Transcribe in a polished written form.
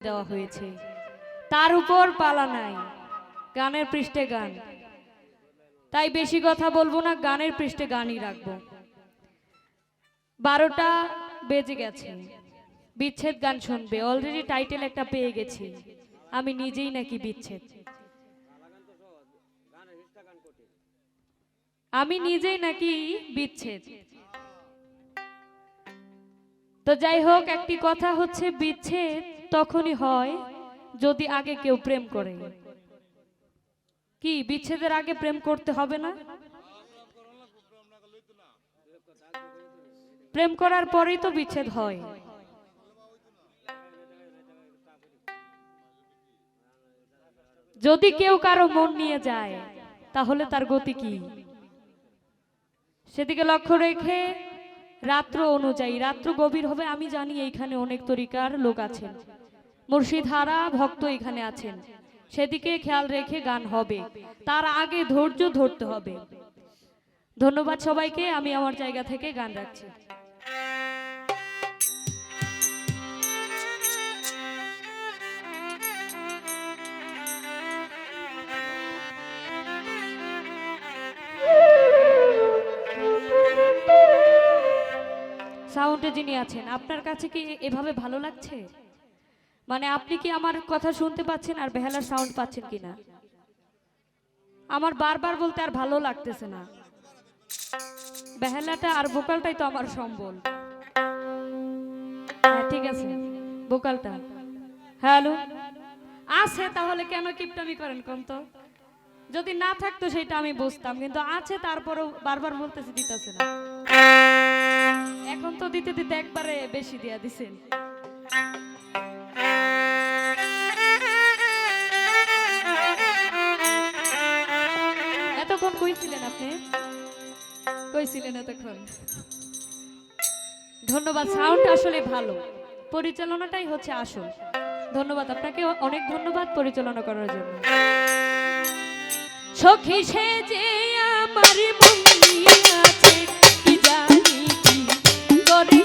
দেওয়া হয়েছে, তার উপর পালা নাই, গানের পৃষ্ঠে গান। তাই বেশি কথা বলবো না, গানের পৃষ্ঠে গানই রাখবো। 12টা বেজে গেছে, বিচ্ছেদ গান শুনবে। অলরেডি টাইটেল একটা পেয়ে গেছি, আমি নিজেই নাকি বিচ্ছেদ। আমি নিজেই নাকি বিচ্ছেদ। তো যাই হোক, একটি কথা হচ্ছে, বিচ্ছেদ তখনই হয় যদি আগে কেউ প্রেম করে। কি বিচ্ছেদের আগে প্রেম করতে হবে না? প্রেম করার পরেই তো বিচ্ছেদ হয়। যদি কেউ কারো মন নিয়ে যায় তাহলে তার গতি কি, সেদিকে লক্ষ্য রেখে রাত্র অনুযায়ী, রাত্র গভীর হবে। আমি জানি এইখানে অনেক তরিকার লোক আছেন, মুর্শিদহারা ভক্ত এখানে আছেন, সেদিকে খেয়াল রেখে গান হবে। তার আগে ধৈর্য ধরতে হবে। ধন্যবাদ সবাইকে, আমি আমার জায়গা থেকে গান রাখছি। সাউন্ডে যিনি আছেন, আপনার কাছে কি এভাবে ভালো লাগছে? মানে আপনি কি আমার কথা শুনতে পাচ্ছেন আর বেহালার সাউন্ড পাচ্ছেন কিনা? আমার বারবার বলতে আর ভালো লাগতেছে না। বেহালাটা আর ভোকালটাই তো আমার সম্বল। হ্যাঁ ঠিক আছে, ভোকালটা হ্যালো আছে, তাহলে কেন কিপটামি করেন কোন তো? যদি না থাকতো সেটা আমি বুঝতাম, কিন্তু আছে তারপরেও বারবার বলতেছি দিতেছে না। এখন তো দিতে দিতে একবারে বেশি দিয়া দিছেন। এতক্ষণ কইছিলেন আপনি? কইছিলেন এতক্ষণ? ধন্যবাদ, সাউন্ড আসলে ভালো, পরিচালনাটাই হচ্ছে আসল। ধন্যবাদ আপনাকে, অনেক ধন্যবাদ পরিচালনা করার জন্য। সখী সে যে আমার মন নিয়ে আছে, কি জানি কি করে